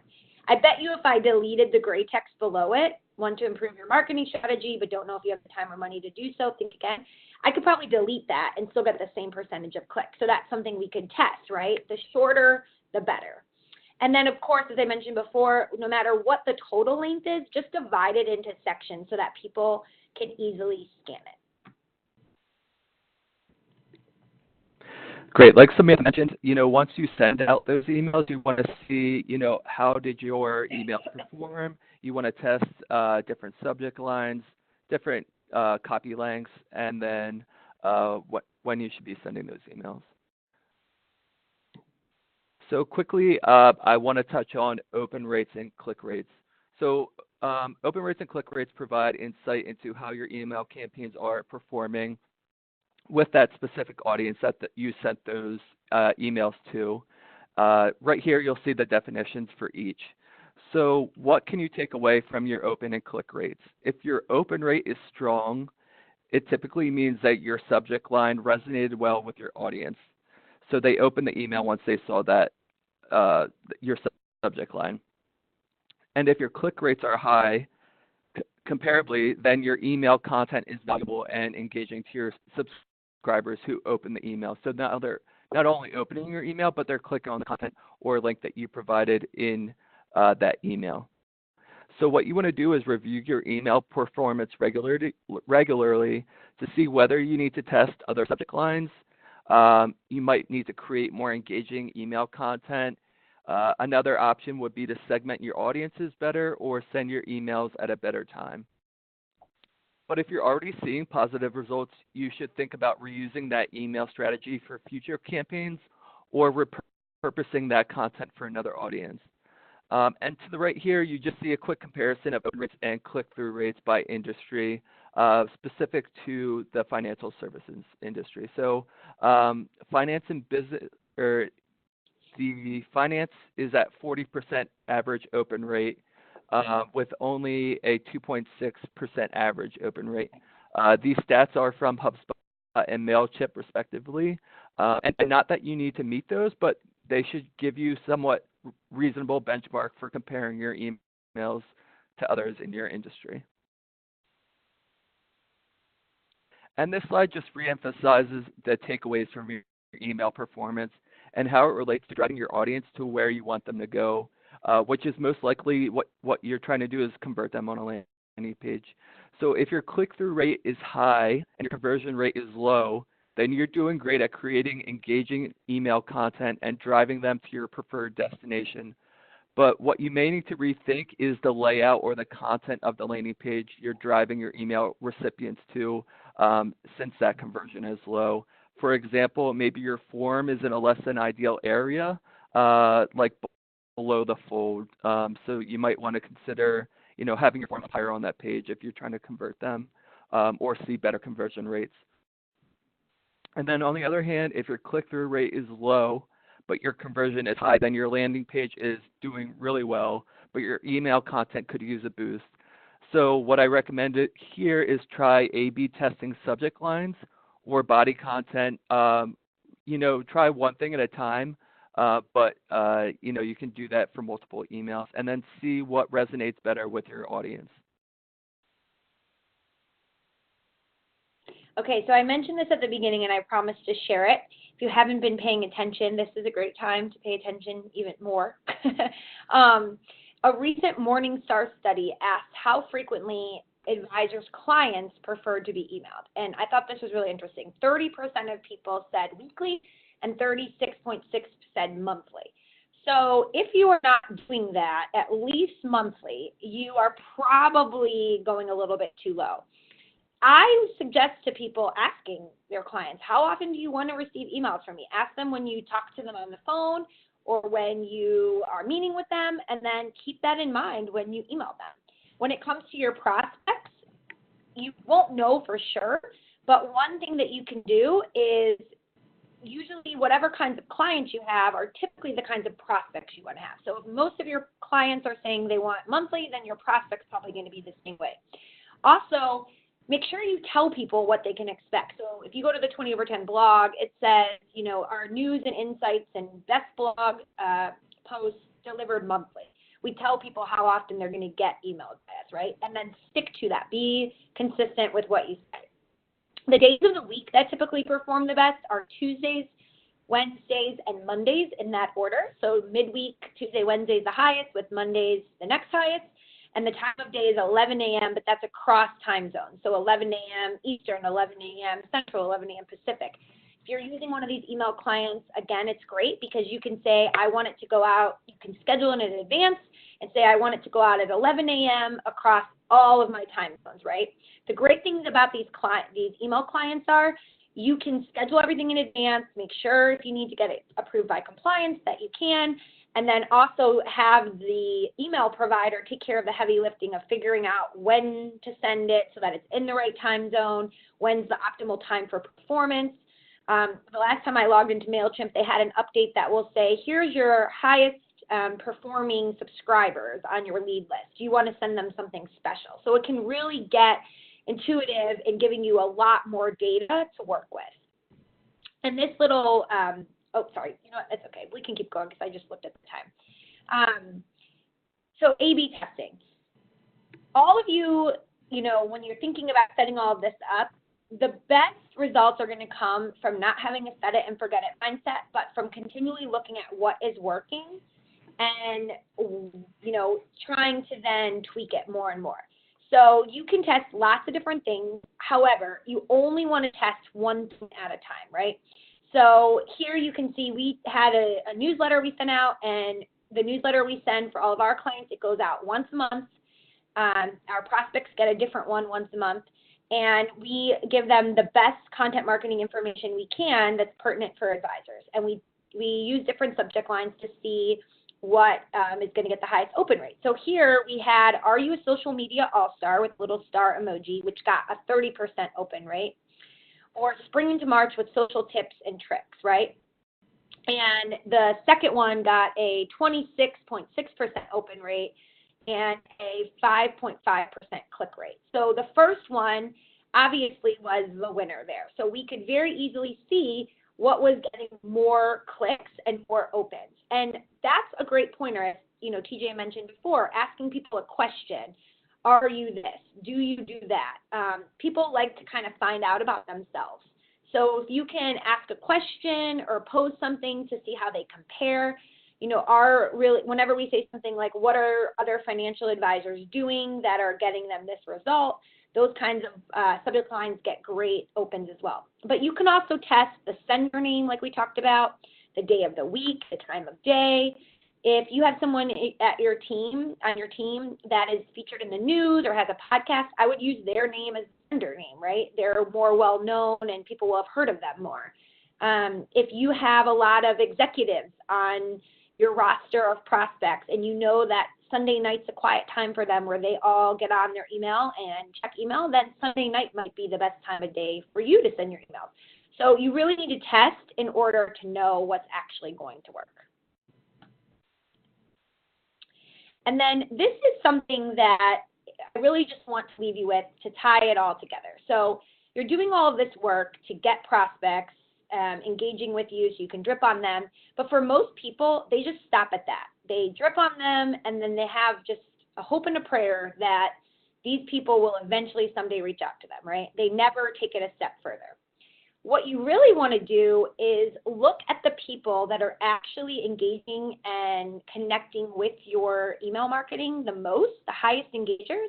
I bet you if I deleted the gray text below it, want to improve your marketing strategy, but don't know if you have the time or money to do so, think again, I could probably delete that and still get the same percentage of clicks. So that's something we could test, right? The shorter, the better. And then, of course, as I mentioned before, no matter what the total length is, just divide it into sections so that people can easily scan it. Great. Like Samantha mentioned, you know, once you send out those emails, you want to see, you know, how did your emails perform? You want to test different subject lines, different copy lengths, and then when you should be sending those emails. So quickly, I want to touch on open rates and click rates. So open rates and click rates provide insight into how your email campaigns are performing with that specific audience that you sent those emails to. Right here, you'll see the definitions for each. So what can you take away from your open and click rates? If your open rate is strong, it typically means that your subject line resonated well with your audience. So they opened the email once they saw that your subject line. And if your click rates are high, comparably, then your email content is valuable and engaging to your subscribers who open the email. So now they're not only opening your email, but they're clicking on the content or link that you provided in that email. So what you want to do is review your email performance regularly to see whether you need to test other subject lines. You might need to create more engaging email content. Another option would be to segment your audiences better or send your emails at a better time. But if you're already seeing positive results, you should think about reusing that email strategy for future campaigns or repurposing that content for another audience. And to the right here, you just see a quick comparison of open rates and click-through rates by industry, specific to the financial services industry. So finance and business, or the finance is at 40% average open rate, with only a 2.6% average open rate. These stats are from HubSpot and MailChimp, respectively. And not that you need to meet those, but they should give you somewhat reasonable benchmark for comparing your emails to others in your industry. And this slide just reemphasizes the takeaways from your email performance and how it relates to driving your audience to where you want them to go, which is most likely what you're trying to do is convert them on a landing page. So if your click-through rate is high and your conversion rate is low, then you're doing great at creating engaging email content and driving them to your preferred destination. But what you may need to rethink is the layout or the content of the landing page you're driving your email recipients to, since that conversion is low. For example, maybe your form is in a less than ideal area, like below the fold. So you might want to consider, having your form up higher on that page if you're trying to convert them, or see better conversion rates. And then on the other hand, if your click-through rate is low, but your conversion is high, then your landing page is doing really well, but your email content could use a boost. So what I recommend here is try A/B testing subject lines or body content. Try one thing at a time, but you can do that for multiple emails and then see what resonates better with your audience. Okay, so I mentioned this at the beginning, and I promised to share it. If you haven't been paying attention, this is a great time to pay attention even more. A recent Morningstar study asked how frequently advisors' clients prefer to be emailed. And I thought this was really interesting. 30% of people said weekly and 36.6% said monthly. So if you are not doing that at least monthly, you are probably going a little bit too low. I suggest to people asking their clients, how often do you want to receive emails from me? Ask them when you talk to them on the phone or when you are meeting with them, and then keep that in mind when you email them. When it comes to your prospects, you won't know for sure, but one thing that you can do is usually whatever kinds of clients you have are typically the kinds of prospects you want to have. So if most of your clients are saying they want monthly, then your prospect's probably going to be the same way. Also, make sure you tell people what they can expect. So if you go to the 20 over 10 blog, it says, our news and insights and best blog posts delivered monthly. We tell people how often they're going to get emailed by us, right? And then stick to that. Be consistent with what you say. The days of the week that typically perform the best are Tuesdays, Wednesdays, and Mondays in that order. So midweek, Tuesday, Wednesday is the highest, with Mondays the next highest. And the time of day is 11 a.m., but that's across time zones. So 11 a.m. Eastern, 11 a.m. Central, 11 a.m. Pacific. If you're using one of these email clients, again, it's great because you can say, I want it to go out. You can schedule it in advance and say, I want it to go out at 11 a.m. across all of my time zones, right? The great things about these email clients are you can schedule everything in advance, make sure if you need to get it approved by compliance that you can, and then also have the email provider take care of the heavy lifting of figuring out when to send it so that it's in the right time zone, when's the optimal time for performance. The last time I logged into MailChimp, they had an update that will say, here's your highest performing subscribers on your lead list. Do you want to send them something special? So it can really get intuitive in giving you a lot more data to work with. And this little, oh, sorry, that's okay. We can keep going because I just looked at the time. So A/B testing. All of you, when you're thinking about setting all of this up, the best results are going to come from not having a set it and forget it mindset, but from continually looking at what is working and, trying to then tweak it more and more. So you can test lots of different things. However, you only want to test one thing at a time, right? So here you can see we had a newsletter we sent out, and the newsletter we send for all of our clients, it goes out once a month. Our prospects get a different one once a month, and we give them the best content marketing information we can that's pertinent for advisors. And we use different subject lines to see what is going to get the highest open rate. So here we had, are you a social media all-star with little star emoji, which got a 30% open rate, or spring into March with social tips and tricks, right? And the second one got a 26.6% open rate and a 5.5% click rate. So the first one obviously was the winner there. So we could very easily see what was getting more clicks and more opens. And that's a great pointer, as TJ mentioned before, asking people a question. Are you this? Do you do that? People like to kind of find out about themselves. So if you can ask a question or pose something to see how they compare, whenever we say something like, what are other financial advisors doing that are getting them this result, those kinds of subject lines get great opens as well. But you can also test the sender name like we talked about, the day of the week, the time of day. If you have someone on your team that is featured in the news or has a podcast, I would use their name as sender name, right? They're more well known and people will have heard of them more. If you have a lot of executives on your roster of prospects and you know that Sunday night's a quiet time for them where they all get on their email and check email, then Sunday night might be the best time of day for you to send your emails. So you really need to test in order to know what's actually going to work. And then this is something that I really just want to leave you with to tie it all together. So you're doing all of this work to get prospects engaging with you so you can drip on them. But for most people, they just stop at that. They drip on them and then they have just a hope and a prayer that these people will eventually someday reach out to them, right? They never take it a step further. What you really want to do is look at the people that are actually engaging and connecting with your email marketing the most, the highest engagers,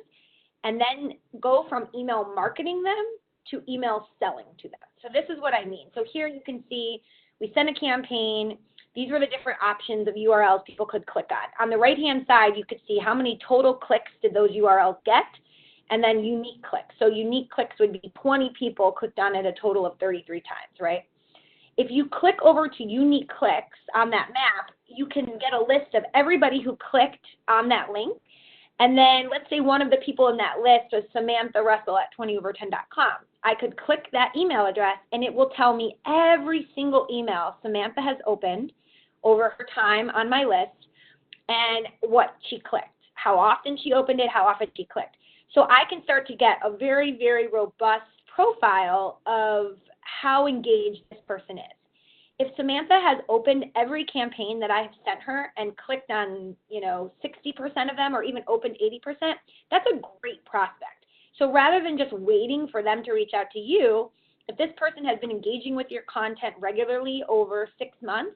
and then go from email marketing them to email selling to them. So this is what I mean. So here you can see we sent a campaign. These were the different options of URLs people could click on. On the right-hand side, you could see how many total clicks did those URLs get, and then unique clicks. So unique clicks would be 20 people clicked on it a total of 33 times, right? If you click over to unique clicks on that map, you can get a list of everybody who clicked on that link. And then let's say one of the people in that list was Samantha Russell at 20over10.com. I could click that email address and it will tell me every single email Samantha has opened over her time on my list and what she clicked, how often she opened it, how often she clicked. So I can start to get a very, very robust profile of how engaged this person is. If Samantha has opened every campaign that I have sent her and clicked on, 60% of them or even opened 80%, that's a great prospect. So rather than just waiting for them to reach out to you, if this person has been engaging with your content regularly over 6 months,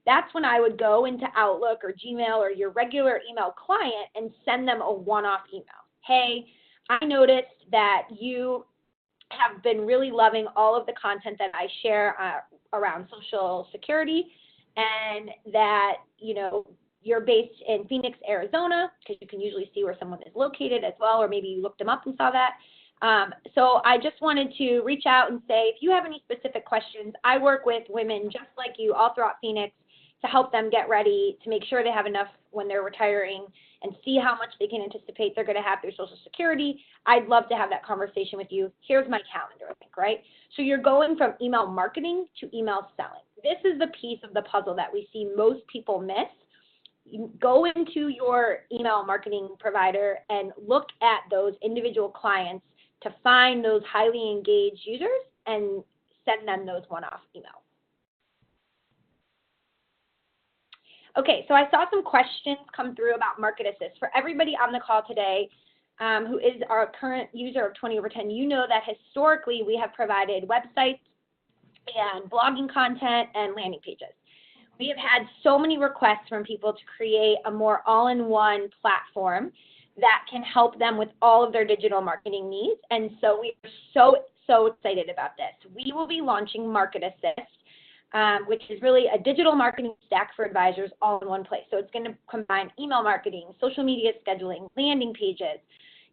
that's when I would go into Outlook or Gmail or your regular email client and send them a one-off email. Hey, I noticed that you have been really loving all of the content that I share around Social Security, and that, you're based in Phoenix, Arizona, because you can usually see where someone is located as well, or maybe you looked them up and saw that. So I just wanted to reach out and say, if you have any specific questions, I work with women just like you all throughout Phoenix to help them get ready, to make sure they have enough when they're retiring and see how much they can anticipate they're going to have through Social Security. I'd love to have that conversation with you. Here's my calendar link, right? So you're going from email marketing to email selling. This is the piece of the puzzle that we see most people miss. You go into your email marketing provider and look at those individual clients to find those highly engaged users and send them those one-off emails. Okay, so I saw some questions come through about Market Assist. For everybody on the call today who is our current user of 20 over 10, you know that historically we have provided websites and blogging content and landing pages. We have had so many requests from people to create a more all-in-one platform that can help them with all of their digital marketing needs, and so we are so excited about this. We will be launching Market Assist, which is really a digital marketing stack for advisors all in one place. So it's going to combine email marketing, social media scheduling, landing pages.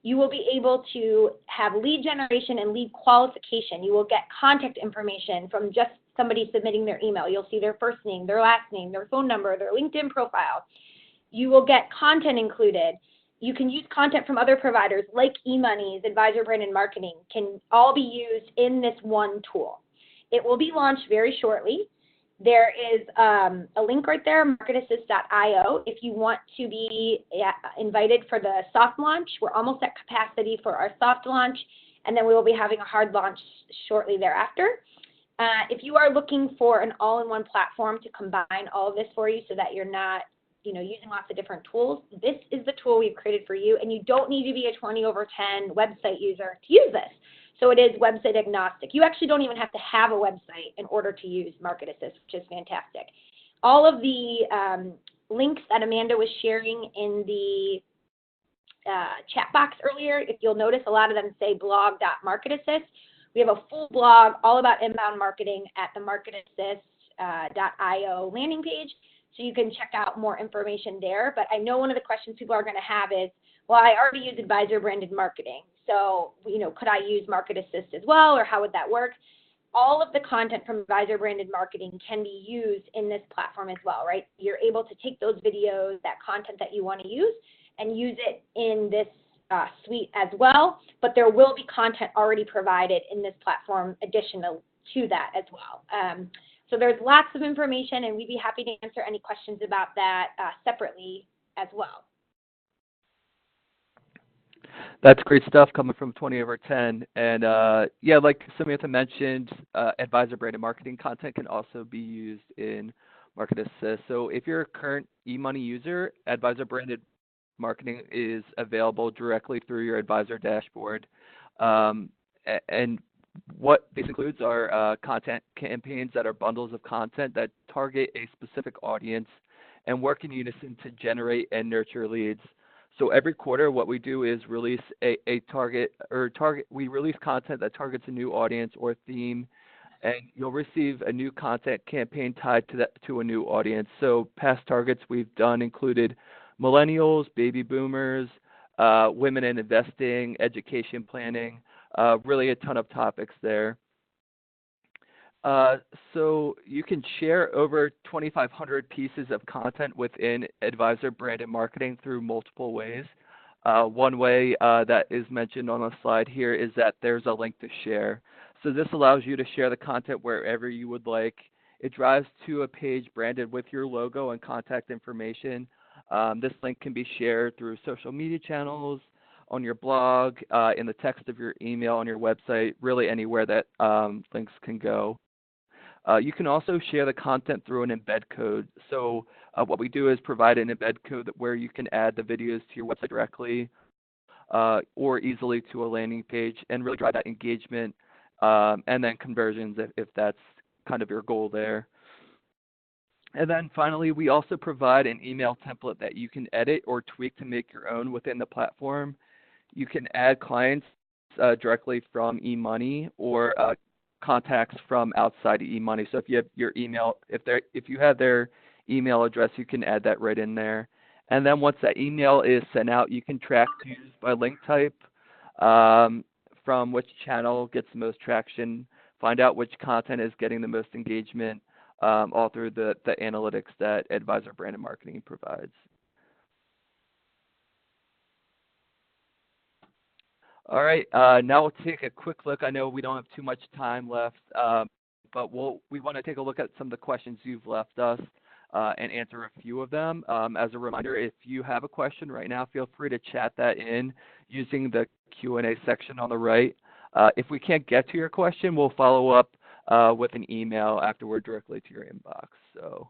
You will be able to have lead generation and lead qualification. You will get contact information from just somebody submitting their email. You'll see their first name, their last name, their phone number, their LinkedIn profile. You will get content included. You can use content from other providers like eMoney's Advisor Branded Marketing can all be used in this one tool. It will be launched very shortly. There is a link right there, marketassist.io. If you want to be invited for the soft launch, we're almost at capacity for our soft launch, and then we will be having a hard launch shortly thereafter. If you are looking for an all-in-one platform to combine all of this for you so that you're not using lots of different tools, this is the tool we've created for you, and you don't need to be a 20 over 10 website user to use this. So it is website agnostic. You actually don't even have to have a website in order to use Market Assist, which is fantastic. All of the links that Amanda was sharing in the chat box earlier, if you'll notice, a lot of them say blog.marketassist. We have a full blog all about inbound marketing at the marketassist.io landing page, so you can check out more information there. But I know one of the questions people are going to have is, well, I already use Advisor Branded Marketing, so could I use Market Assist as well, or how would that work? All of the content from Advisor Branded Marketing can be used in this platform as well, right? You're able to take those videos, that content that you want to use, and use it in this suite as well, but there will be content already provided in this platform additional to that as well. So there's lots of information, and we'd be happy to answer any questions about that separately as well. That's great stuff coming from 20 over 10. And yeah, like Samantha mentioned, Advisor Branded Marketing content can also be used in Market Assist. So if you're a current eMoney user, Advisor Branded marketing is available directly through your advisor dashboard. Um, and what this includes are content campaigns that are bundles of content that target a specific audience and work in unison to generate and nurture leads. So every quarter, what we do is release we release content that targets a new audience or theme, and you'll receive a new content campaign tied to a new audience. So past targets we've done included millennials, baby boomers, women in investing, education planning, really a ton of topics there. So you can share over 2,500 pieces of content within advisor branded marketing through multiple ways. One way that is mentioned on the slide here is that there's a link to share. So this allows you to share the content wherever you would like. It drives to a page branded with your logo and contact information. This link can be shared through social media channels, on your blog, in the text of your email, on your website, really anywhere that links can go. You can also share the content through an embed code. So what we do is provide an embed code where you can add the videos to your website directly or easily to a landing page and really drive that engagement and then conversions if that's kind of your goal there. And then finally, we also provide an email template that you can edit or tweak to make your own within the platform. You can add clients directly from eMoney or contacts from outside of eMoney. So if you have your email, if you have their email address, you can add that right in there. And then once that email is sent out, you can track views by link type, from which channel gets the most traction, find out which content is getting the most engagement, all through the analytics that Advisor Branded Marketing provides. All right, now we'll take a quick look. I know we don't have too much time left, but we want to take a look at some of the questions you've left us and answer a few of them. As a reminder, if you have a question right now, feel free to chat that in using the Q&A section on the right. If we can't get to your question, we'll follow up with an email afterward directly to your inbox. So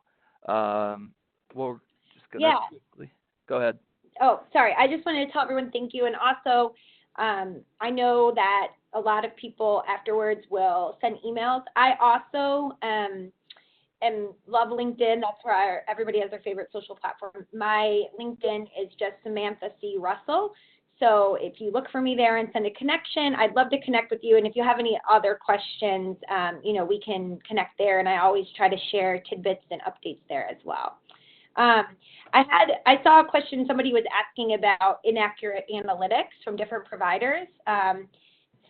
we'll just go quickly. Go ahead. Oh, sorry. I just wanted to tell everyone thank you. And also, I know that a lot of people afterwards will send emails. I also love LinkedIn. That's where everybody has their favorite social platform. My LinkedIn is just Samantha C. Russell. So if you look for me there and send a connection, I'd love to connect with you. And if you have any other questions, we can connect there. And I always try to share tidbits and updates there as well. I saw a question somebody was asking about inaccurate analytics from different providers.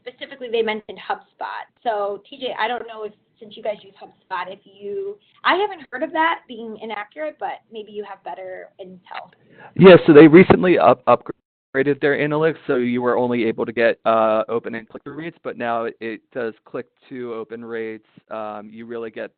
Specifically, they mentioned HubSpot. So TJ, I don't know if, since you guys use HubSpot, I haven't heard of that being inaccurate, but maybe you have better intel. Yeah, so they recently upgraded their analytics, so you were only able to get open and click-through rates, but now it does click-to open rates. You really get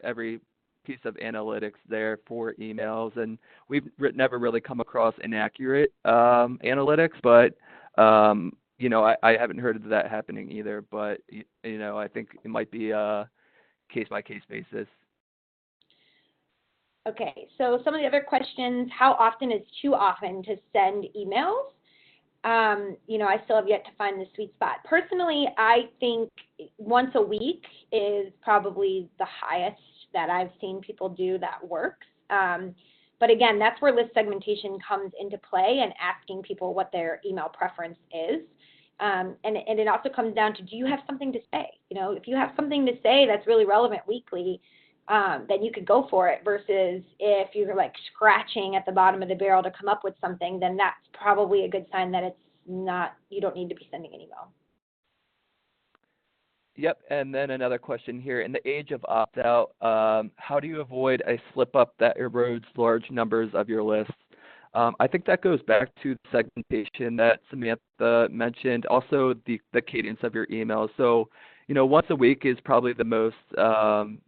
every piece of analytics there for emails, and we've never really come across inaccurate analytics, but I haven't heard of that happening either, but I think it might be a case-by-case basis. Okay, so some of the other questions: how often is too often to send emails? I still have yet to find the sweet spot. Personally, I think once a week is probably the highest that I've seen people do that works. But again, that's where list segmentation comes into play and asking people what their email preference is. And it also comes down to, do you have something to say? If you have something to say that's really relevant weekly, then you could go for it, versus if you're like scratching at the bottom of the barrel to come up with something, then that's probably a good sign that you don't need to be sending an email. Yep, and then another question here. In the age of opt-out, how do you avoid a slip-up that erodes large numbers of your list? I think that goes back to the segmentation that Samantha mentioned, also the cadence of your emails. So, once a week is probably the most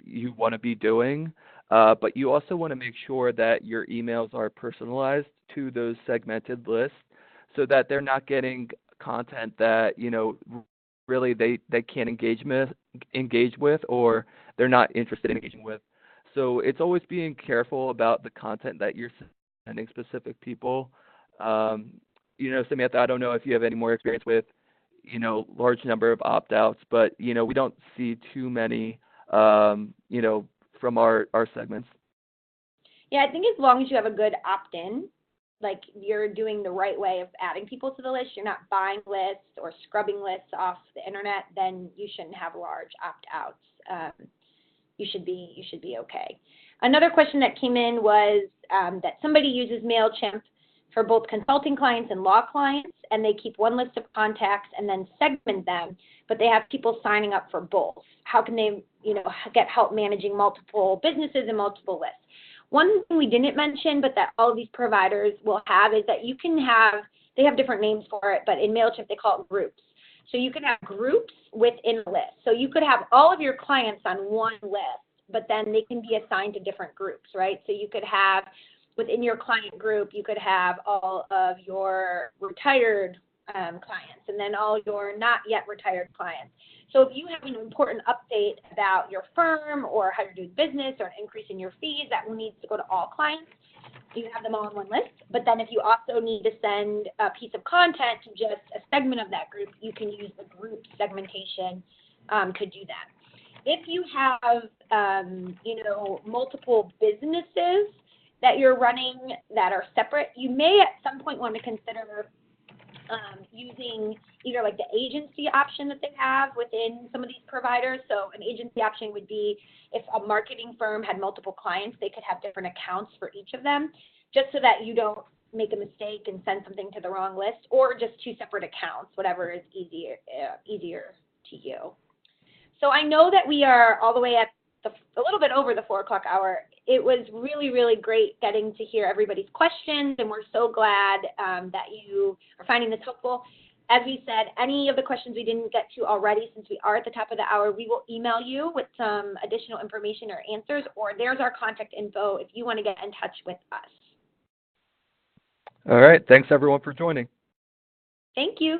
you want to be doing, but you also want to make sure that your emails are personalized to those segmented lists so that they're not getting content that, really they can't engage with, or they're not interested in engaging with. So it's always being careful about the content that you're sending specific people. Samantha, I don't know if you have any more experience with, large number of opt-outs, but, we don't see too many, from our segments. Yeah, I think as long as you have a good opt-in, like you're doing the right way of adding people to the list, you're not buying lists or scrubbing lists off the internet, then you shouldn't have large opt-outs. You should be okay. Another question that came in was that somebody uses MailChimp for both consulting clients and law clients, and they keep one list of contacts and then segment them, but they have people signing up for both. How can they, get help managing multiple businesses and multiple lists? One thing we didn't mention, but that all of these providers will have, is that they have different names for it, but in MailChimp they call it groups. So you can have groups within a list. So you could have all of your clients on one list, but then they can be assigned to different groups, right? So you could have, within your client group, you could have all of your retired clients and then all your not yet retired clients. So if you have an important update about your firm or how you're doing business or an increase in your fees that needs to go to all clients, you have them all on one list. But then if you also need to send a piece of content to just a segment of that group, you can use the group segmentation to do that. If you have, multiple businesses that you're running that are separate, you may at some point want to consider using either like the agency option that they have within some of these providers. So an agency option would be if a marketing firm had multiple clients, they could have different accounts for each of them, just so that you don't make a mistake and send something to the wrong list, or just two separate accounts, whatever is easier to you. So I know that we are all the way at a little bit over the 4 o'clock hour. It was really, really great getting to hear everybody's questions, and we're so glad that you are finding this helpful. As we said, any of the questions we didn't get to already, since we are at the top of the hour, we will email you with some additional information or answers, or there's our contact info if you want to get in touch with us. All right. Thanks, everyone, for joining. Thank you.